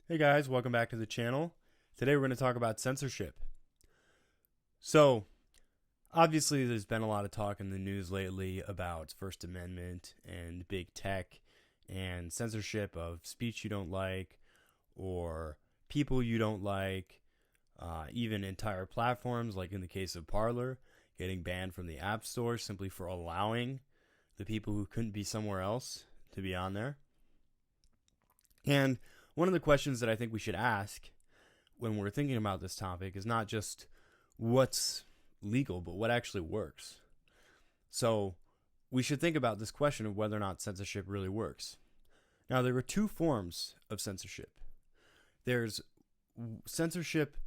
Hey guys, welcome back to the channel. Today we're going to talk about censorship. So, obviously there's been a lot of talk in the news lately about First Amendment and big tech and censorship of speech you don't like or people you don't like, even entire platforms like in the case of Parler getting banned from the App Store simply for allowing the people who couldn't be somewhere else to be on there. And one of the questions that I think we should ask when we're thinking about this topic is not just what's legal, but what actually works. So we should think about this question of whether or not censorship really works. Now, there are two forms of censorship. There's censorship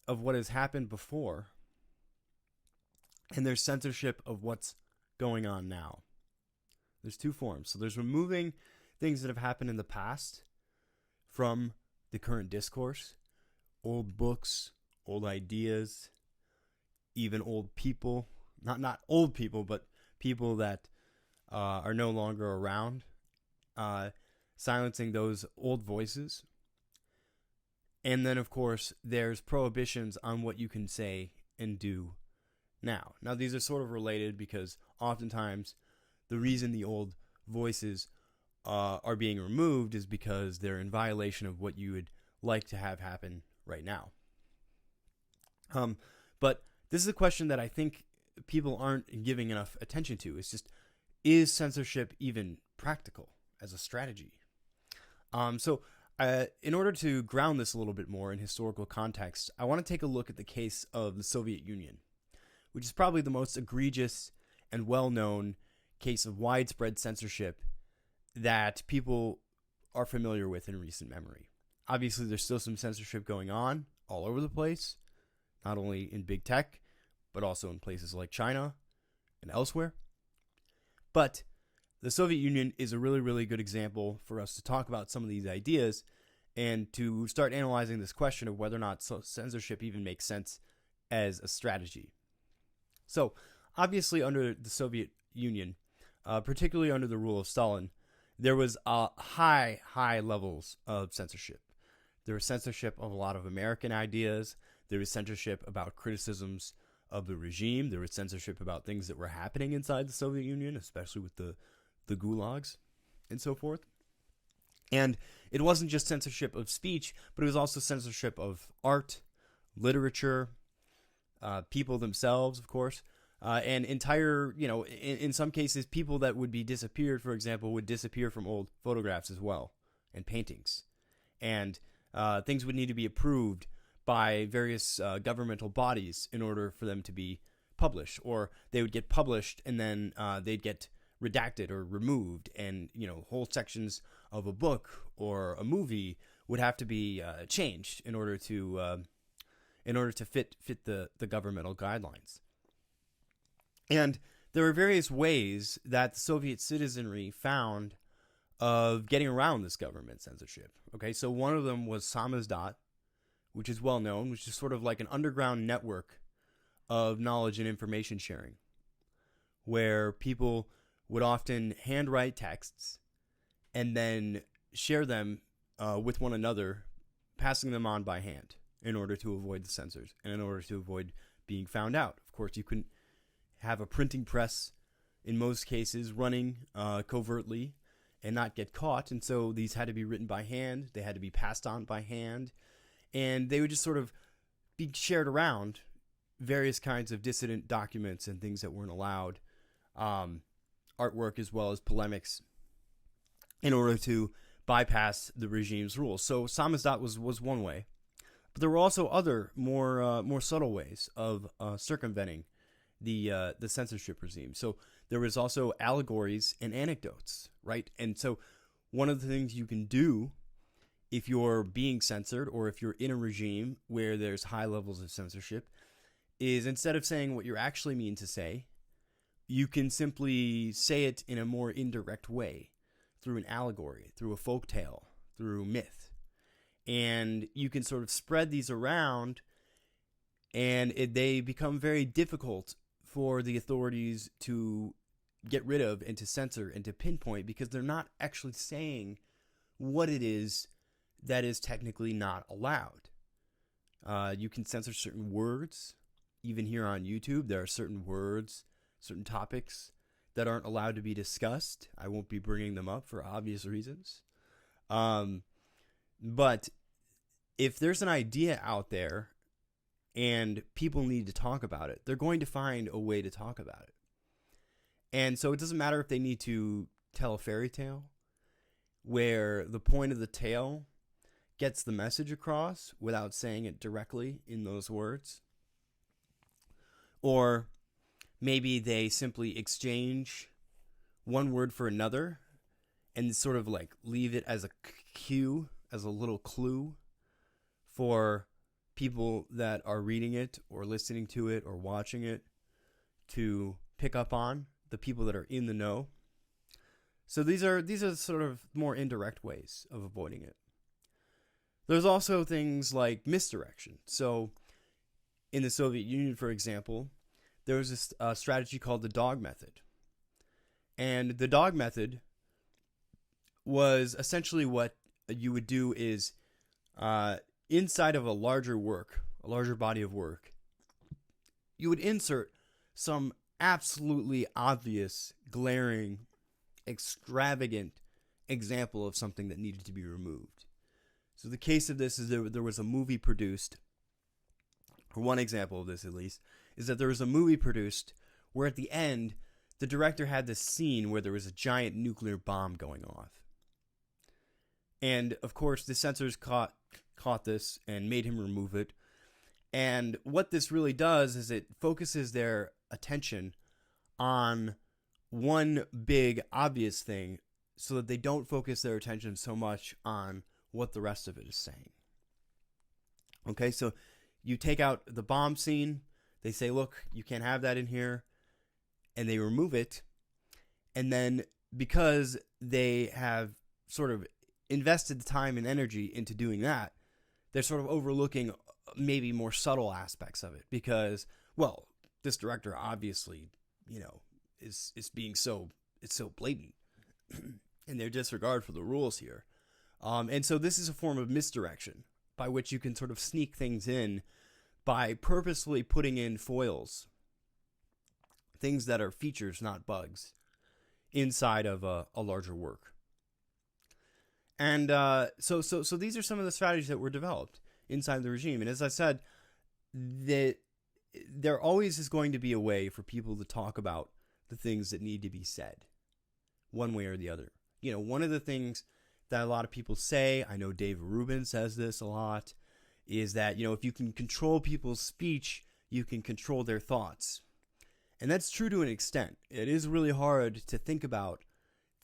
of what has happened before, and there's censorship of what's going on now. There's two forms. So there's removing things that have happened in the past from the current discourse, old books, old ideas, even old people, not old people, but people that are no longer around, silencing those old voices. And then, of course, there's prohibitions on what you can say and do now. Now, these are sort of related because oftentimes the reason the old voices are being removed is because they're in violation of what you would like to have happen right now. But this is a question that I think people aren't giving enough attention to. It's just, is censorship even practical as a strategy? In order to ground this a little bit more in historical context, I want to take a look at the case of the Soviet Union, which is probably the most egregious and well-known case of widespread censorship that people are familiar with in recent memory. Obviously, there's still some censorship going on all over the place, not only in big tech, but also in places like China and elsewhere. But the Soviet Union is a really, really good example for us to talk about some of these ideas and to start analyzing this question of whether or not censorship even makes sense as a strategy. So, obviously, under the Soviet Union, particularly under the rule of Stalin, there was high levels of censorship. There was censorship of a lot of American ideas. There was censorship about criticisms of the regime. There was censorship about things that were happening inside the Soviet Union, especially with the gulags and so forth. And it wasn't just censorship of speech, but it was also censorship of art, literature, people themselves, of course. And entire, in some cases, people that would be disappeared, for example, would disappear from old photographs as well, and paintings. And things would need to be approved by various governmental bodies in order for them to be published. Or they would get published and then they'd get redacted or removed. And, whole sections of a book or a movie would have to be changed in order to fit the governmental guidelines. And there were various ways that the Soviet citizenry found of getting around this government censorship. Okay, so one of them was Samizdat, which is well known, which is sort of like an underground network of knowledge and information sharing, where people would often handwrite texts and then share them with one another, passing them on by hand in order to avoid the censors and in order to avoid being found out. Of course, you couldn't have a printing press in most cases running covertly and not get caught, and so these had to be written by hand. They had to be passed on by hand, and they would just sort of be shared around, various kinds of dissident documents and things that weren't allowed, artwork as well as polemics, in order to bypass the regime's rules. So Samizdat was one way, but there were also other more subtle ways of circumventing the censorship regime. So there was also Allegories and Anecdotes, right? And so one of the things you can do if you're being censored or if you're in a regime where there's high levels of censorship is, instead of saying what you actually mean to say, you can simply say it in a more indirect way through an allegory, through a folk tale, through myth. And you can sort of spread these around, and they become very difficult for the authorities to get rid of and to censor and to pinpoint, because they're not actually saying what it is that is technically not allowed. You can censor certain words. Even here on YouTube, there are certain words, certain topics that aren't allowed to be discussed. I won't be bringing them up for obvious reasons. But if there's an idea out there and people need to talk about it, they're going to find a way to talk about it. And so it doesn't matter if they need to tell a fairy tale where the point of the tale gets the message across without saying it directly in those words. Or maybe they simply exchange one word for another and sort of like leave it as a cue, as a little clue for people that are reading it or listening to it or watching it to pick up on, the people that are in the know. So these are sort of more indirect ways of avoiding it. There's also things like misdirection. So in the Soviet Union, for example, there was this strategy called the dog method. And the dog method was essentially what you would do is inside of a larger body of work, you would insert some absolutely obvious, glaring, extravagant example of something that needed to be removed. So the case of this is there was a movie produced, or one example of this at least, is that there was a movie produced where at the end, the director had this scene where there was a giant nuclear bomb going off. And of course, the censors caught this and made him remove it. And what this really does is it focuses their attention on one big obvious thing so that they don't focus their attention so much on what the rest of it is saying. Okay, so you take out the bomb scene, they say, look, you can't have that in here, and they remove it. And then because they have sort of invested the time and energy into doing that, they're sort of overlooking maybe more subtle aspects of it because, well, this director obviously, is being it's so blatant in their disregard for the rules here. And so this is a form of misdirection by which you can sort of sneak things in by purposefully putting in foils, things that are features, not bugs, inside of a larger work. And so these are some of the strategies that were developed inside the regime. And as I said, there always is going to be a way for people to talk about the things that need to be said, one way or the other. One of the things that a lot of people say, I know Dave Rubin says this a lot, is that, if you can control people's speech, you can control their thoughts. And that's true to an extent. It is really hard to think about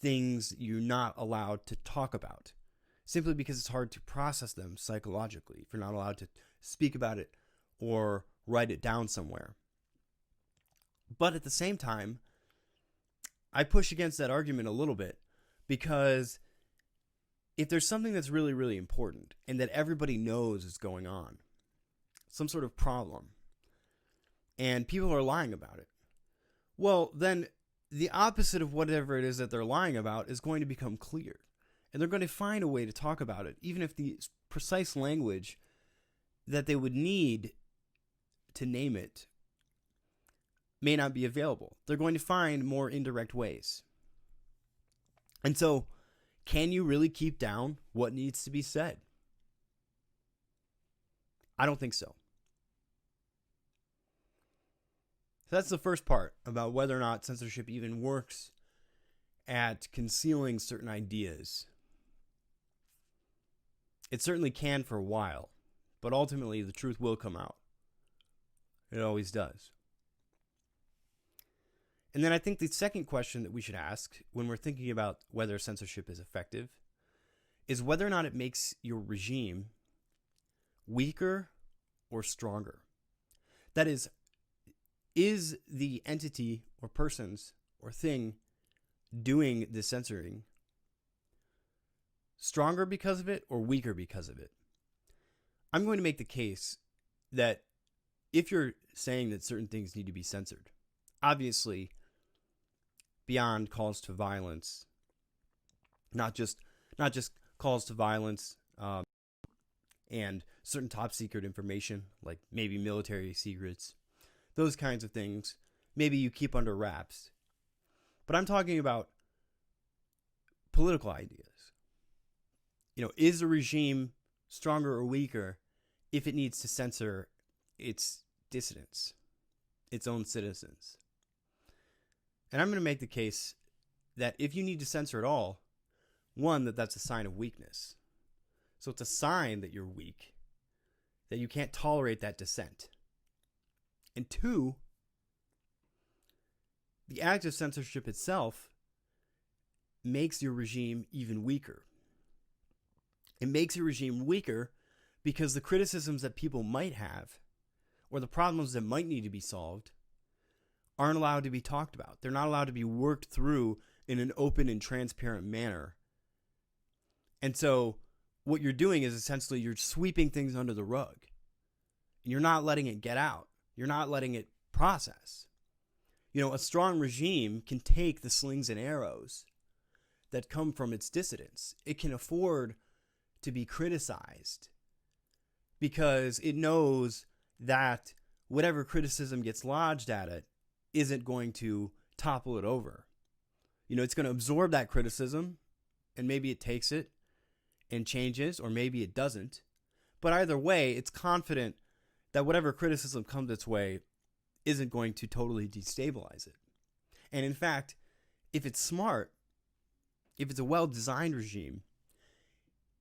things you're not allowed to talk about, simply because it's hard to process them psychologically if you're not allowed to speak about it or write it down somewhere. But at the same time, I push against that argument a little bit because if there's something that's really, really important and that everybody knows is going on, some sort of problem, and people are lying about it, well, then the opposite of whatever it is that they're lying about is going to become clear. And they're going to find a way to talk about it, even if the precise language that they would need to name it may not be available. They're going to find more indirect ways. And so, can you really keep down what needs to be said? I don't think so. So that's the first part about whether or not censorship even works at concealing certain ideas. It certainly can for a while, but ultimately the truth will come out. It always does. And then I think the second question that we should ask when we're thinking about whether censorship is effective is whether or not it makes your regime weaker or stronger. That is the entity or persons or thing doing the censoring stronger because of it or weaker because of it? I'm going to make the case that if you're saying that certain things need to be censored, obviously beyond calls to violence, not just calls to violence and certain top secret information, like maybe military secrets, those kinds of things, maybe you keep under wraps. But I'm talking about political ideas. Is a regime stronger or weaker if it needs to censor its dissidents, its own citizens? And I'm going to make the case that if you need to censor at all, one, that's a sign of weakness. So it's a sign that you're weak, that you can't tolerate that dissent. And two, the act of censorship itself makes your regime even weaker. It makes your regime weaker because the criticisms that people might have, or the problems that might need to be solved, aren't allowed to be talked about. They're not allowed to be worked through in an open and transparent manner. And so what you're doing is essentially you're sweeping things under the rug. And you're not letting it get out. You're not letting it process. A strong regime can take the slings and arrows that come from its dissidents. It can afford to be criticized because it knows that whatever criticism gets lodged at it isn't going to topple it over. It's going to absorb that criticism, and maybe it takes it and changes, or maybe it doesn't. But either way, it's confident that whatever criticism comes its way isn't going to totally destabilize it. And in fact, if it's smart, if it's a well-designed regime,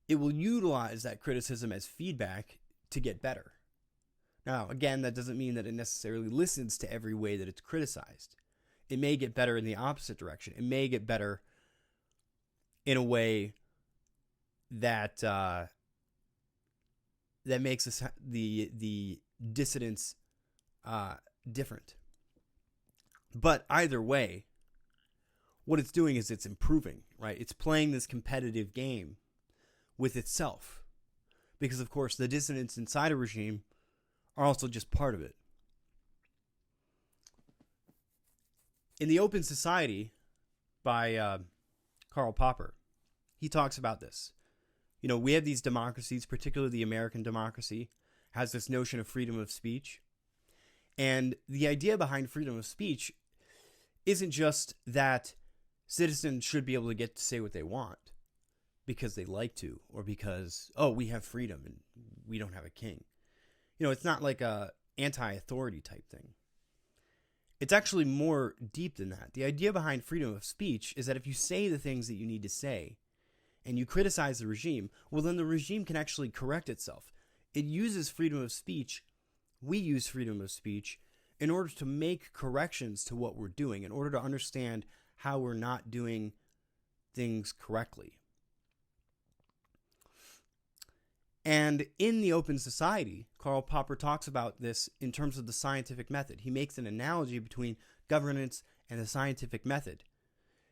it will utilize that criticism as feedback to get better. Now, again, that doesn't mean that it necessarily listens to every way that it's criticized. It may get better in the opposite direction. It may get better in a way that that makes the dissidents different. But either way, what it's doing is it's improving, right? It's playing this competitive game with itself. Because, of course, the dissidents inside a regime are also just part of it. In The Open Society by Karl Popper, he talks about this. We have these democracies, particularly the American democracy, has this notion of freedom of speech. And the idea behind freedom of speech isn't just that citizens should be able to get to say what they want because they like to, or because, we have freedom and we don't have a king. It's not like a anti-authority type thing. It's actually more deep than that. The idea behind freedom of speech is that if you say the things that you need to say and you criticize the regime, well, then the regime can actually correct itself. It uses freedom of speech. We use freedom of speech in order to make corrections to what we're doing, in order to understand how we're not doing things correctly. And in The Open Society, Karl Popper talks about this in terms of the scientific method. He makes an analogy between governance and the scientific method,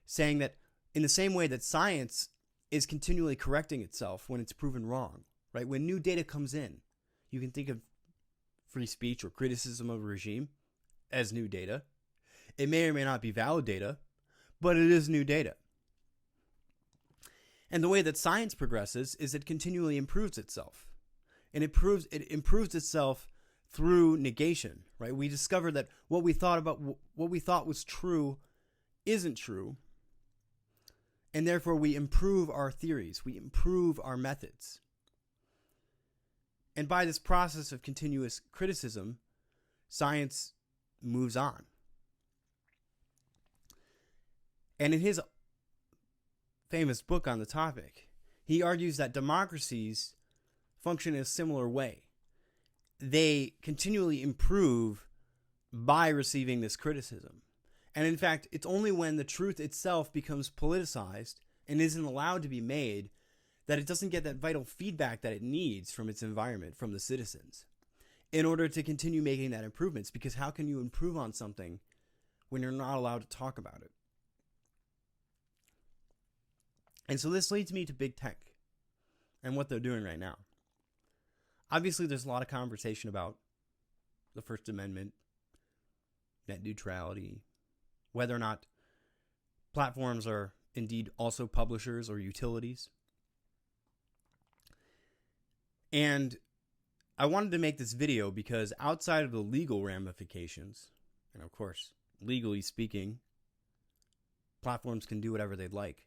saying that in the same way that science is continually correcting itself when it's proven wrong, right? When new data comes in, you can think of free speech or criticism of a regime as new data. It may or may not be valid data, but it is new data. And the way that science progresses is it continually improves itself. And it improves itself through negation, right? We discover that what we thought was true isn't true. And therefore we improve our theories, we improve our methods. And by this process of continuous criticism, science moves on. And in his famous book on the topic, he argues that democracies function in a similar way. They continually improve by receiving this criticism. And in fact, it's only when the truth itself becomes politicized and isn't allowed to be made that it doesn't get that vital feedback that it needs from its environment, from the citizens, in order to continue making that improvements. Because how can you improve on something when you're not allowed to talk about it? And so this leads me to big tech and what they're doing right now. Obviously, there's a lot of conversation about the First Amendment, net neutrality, whether or not platforms are indeed also publishers or utilities. And I wanted to make this video because outside of the legal ramifications, and of course, legally speaking, platforms can do whatever they'd like.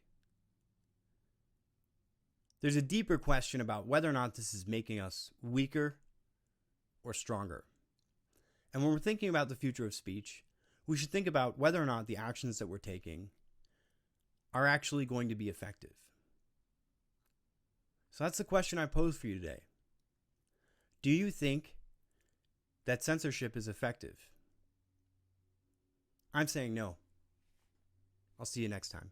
There's a deeper question about whether or not this is making us weaker or stronger. And when we're thinking about the future of speech, we should think about whether or not the actions that we're taking are actually going to be effective. So that's the question I pose for you today. Do you think that censorship is effective? I'm saying no. I'll see you next time.